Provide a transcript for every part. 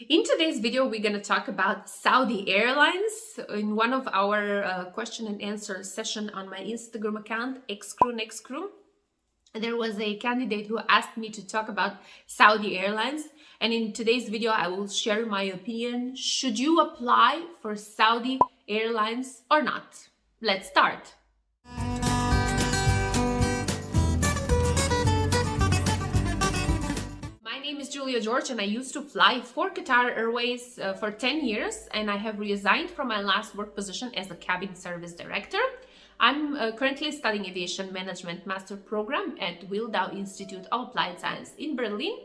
In today's video, we're going to talk about Saudi Airlines. In one of our question and answer session on my Instagram account, excrewnextcrew, there was a candidate who asked me to talk about Saudi Airlines. And in today's video, I will share my opinion. Should you apply for Saudi Airlines or not? Let's start. My name is Julia George, and I used to fly for Qatar Airways for 10 years, and I have resigned from my last work position as a cabin service director. I'm currently studying Aviation Management Master Program at Wildau Institute of Applied Science in Berlin,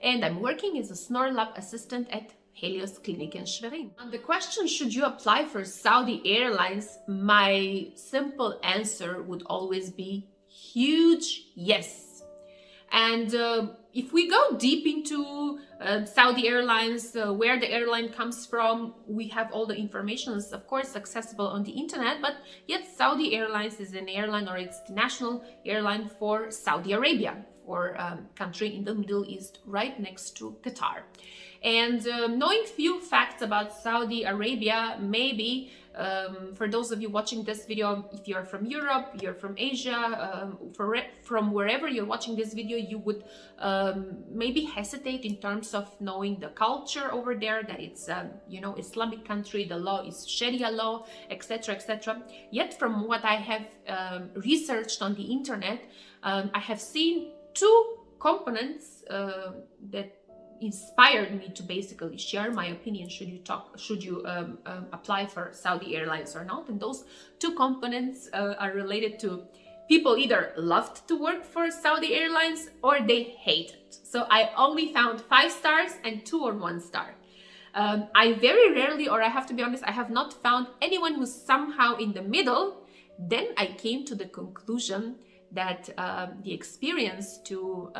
and I'm working as a SnoreLab Assistant at Helios Kliniken Schwerin. On the question, should you apply for Saudi Airlines, my simple answer would always be huge yes. And if we go deep into Saudi Airlines, where the airline comes from, we have all the information, of course, accessible on the internet, but yet Saudi Airlines is an airline, or it's the national airline for Saudi Arabia, or country in the Middle East, right next to Qatar. And knowing few facts about Saudi Arabia, maybe for those of you watching this video, if you're from Europe, you're from Asia, from wherever you're watching this video, you would maybe hesitate in terms of knowing the culture over there, that it's Islamic country, the law is Sharia law, etc., etc. Yet from what I have researched on the internet, I have seen two components that inspired me to basically share my opinion. Should you apply for Saudi Airlines or not? And those two components are related to people either loved to work for Saudi Airlines or they hate it. So I only found 5 stars and 2 or 1 star. I very rarely, or I have to be honest, I have not found anyone who's somehow in the middle. Then I came to the conclusion that the experience to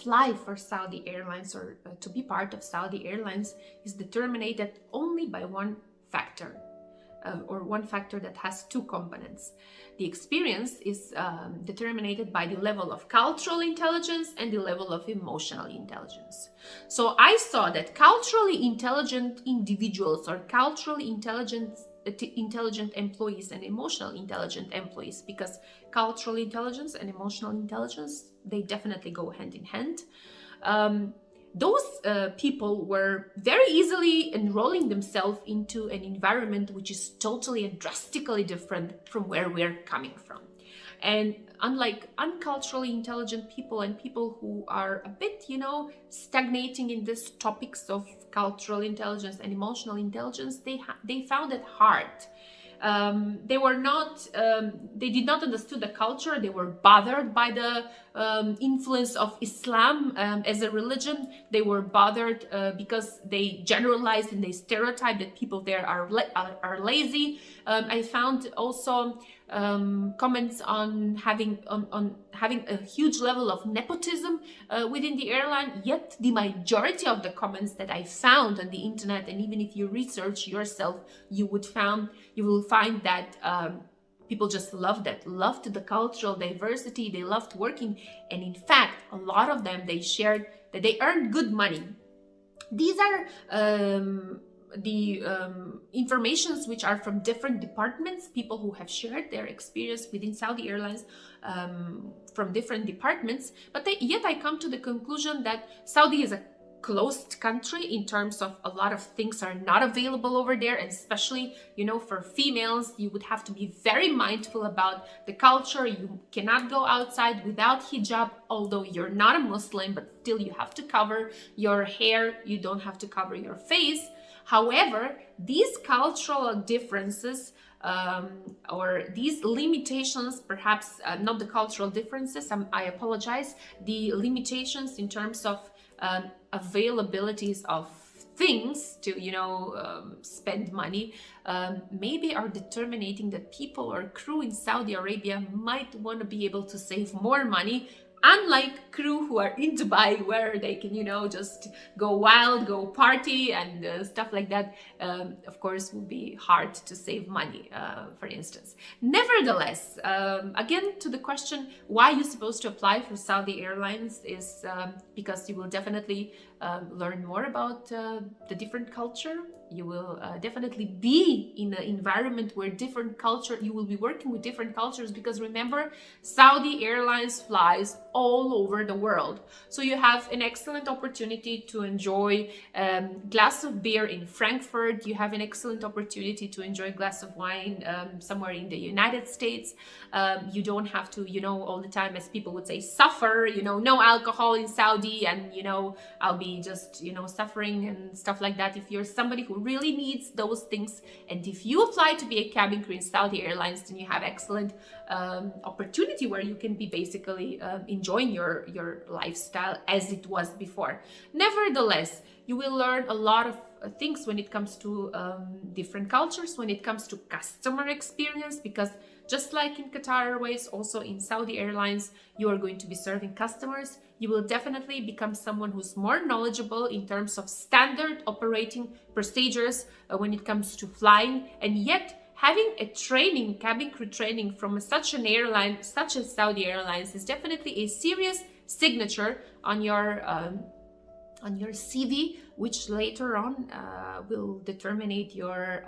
fly for Saudi Airlines, or to be part of Saudi Airlines, is determined only by one factor, or one factor that has 2 components. The experience is determined by the level of cultural intelligence and the level of emotional intelligence. So I saw that culturally intelligent individuals, or culturally intelligent employees, and emotional intelligent employees, because cultural intelligence and emotional intelligence, they definitely go hand in hand. Those people were very easily enrolling themselves into an environment which is totally and drastically different from where we're coming from. And unlike unculturally intelligent people and people who are a bit, stagnating in these topics of cultural intelligence and emotional intelligence, they found it hard. They did not understand the culture. They were bothered by the influence of Islam as a religion. They were bothered because they generalized and they stereotyped that people there are lazy. I found also comments on having a huge level of nepotism within the airline. Yet the majority of the comments that I found on the internet, and even if you research yourself, you will find that people just loved the cultural diversity. They loved working, and in fact, a lot of them, they shared that they earned good money. These are the informations which are from different departments, people who have shared their experience within Saudi Airlines from different departments. But yet I come to the conclusion that Saudi is a closed country in terms of a lot of things are not available over there, and especially for females, you would have to be very mindful about the culture. You cannot go outside without hijab, although you're not a Muslim, but still you have to cover your hair, you don't have to cover your face. However, these cultural differences or these limitations, perhaps not the cultural differences, I apologize, the limitations in terms of availabilities of things to spend money, maybe are determining that people or crew in Saudi Arabia might want to be able to save more money, unlike crew who are in Dubai, where they can just go wild, go party and stuff like that. Of course, will be hard to save money, for instance. Nevertheless, again, to the question why you're supposed to apply for Saudi Airlines is because you will definitely learn more about the different culture. You will definitely be in an environment where you will be working with different cultures, because remember, Saudi Airlines flies all over the world. So you have an excellent opportunity to enjoy a glass of beer in Frankfurt. You have an excellent opportunity to enjoy a glass of wine somewhere in the United States. You don't have to, all the time, as people would say, suffer, no alcohol in Saudi, and, I'll be just, suffering and stuff like that. If you're somebody who really needs those things, and if you apply to be a cabin crew in Saudi Airlines, then you have excellent opportunity where you can be basically enjoying your lifestyle as it was before. Nevertheless, you will learn a lot of things when it comes to different cultures, when it comes to customer experience, because just like in Qatar Airways, also in Saudi Airlines, you are going to be serving customers. You will definitely become someone who's more knowledgeable in terms of standard operating procedures when it comes to flying, and yet having a training, cabin crew training from such an airline, such as Saudi Airlines, is definitely a serious signature on your CV, which later on will determine your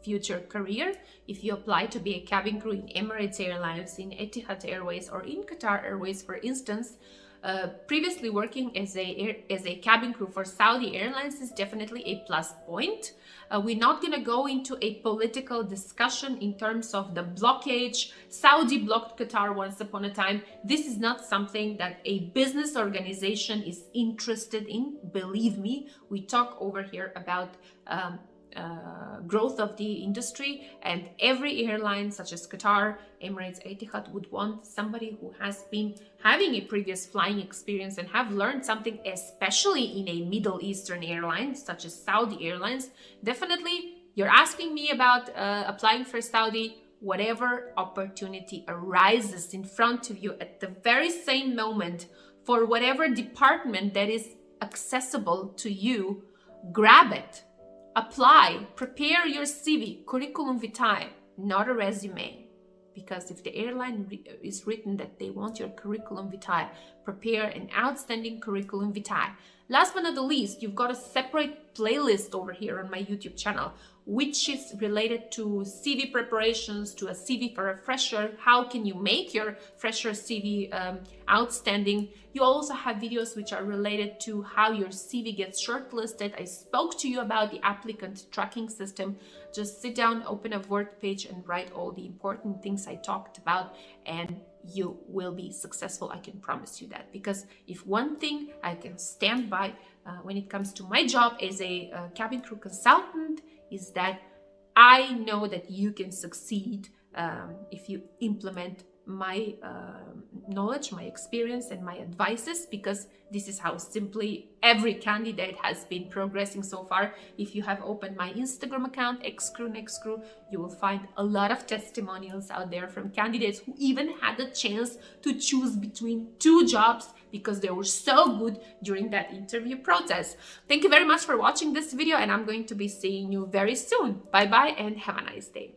future career. If you apply to be a cabin crew in Emirates Airlines, in Etihad Airways, or in Qatar Airways, for instance, previously working as a cabin crew for Saudi Airlines is definitely a plus point. We're not going to go into a political discussion in terms of the blockage. Saudi blocked Qatar once upon a time. This is not something that a business organization is interested in. Believe me, we talk over here about growth of the industry, and every airline such as Qatar, Emirates, Etihad would want somebody who has been having a previous flying experience and have learned something, especially in a Middle Eastern airline such as Saudi Airlines. Definitely, you're asking me about applying for Saudi. Whatever opportunity arises in front of you at the very same moment, for whatever department that is accessible to you, grab it. Apply, prepare your CV, curriculum vitae, not a resume. Because if the airline is written that they want your curriculum vitae, prepare an outstanding curriculum vitae. Last but not the least, you've got a separate playlist over here on my YouTube channel, which is related to CV preparations, to a CV for a fresher. How can you make your fresher CV outstanding? You also have videos which are related to how your CV gets shortlisted. I spoke to you about the applicant tracking system. Just sit down, open a Word page, and write all the important things I talked about, and you will be successful. I can promise you that. Because if one thing I can stand by when it comes to my job as a cabin crew consultant, is that I know that you can succeed if you implement my knowledge, my experience, and my advices, because this is how simply every candidate has been progressing so far. If you have opened my Instagram account, excrewnextcrew, you will find a lot of testimonials out there from candidates who even had the chance to choose between two jobs because they were so good during that interview process. Thank you very much for watching this video, and I'm going to be seeing you very soon. Bye bye and have a nice day.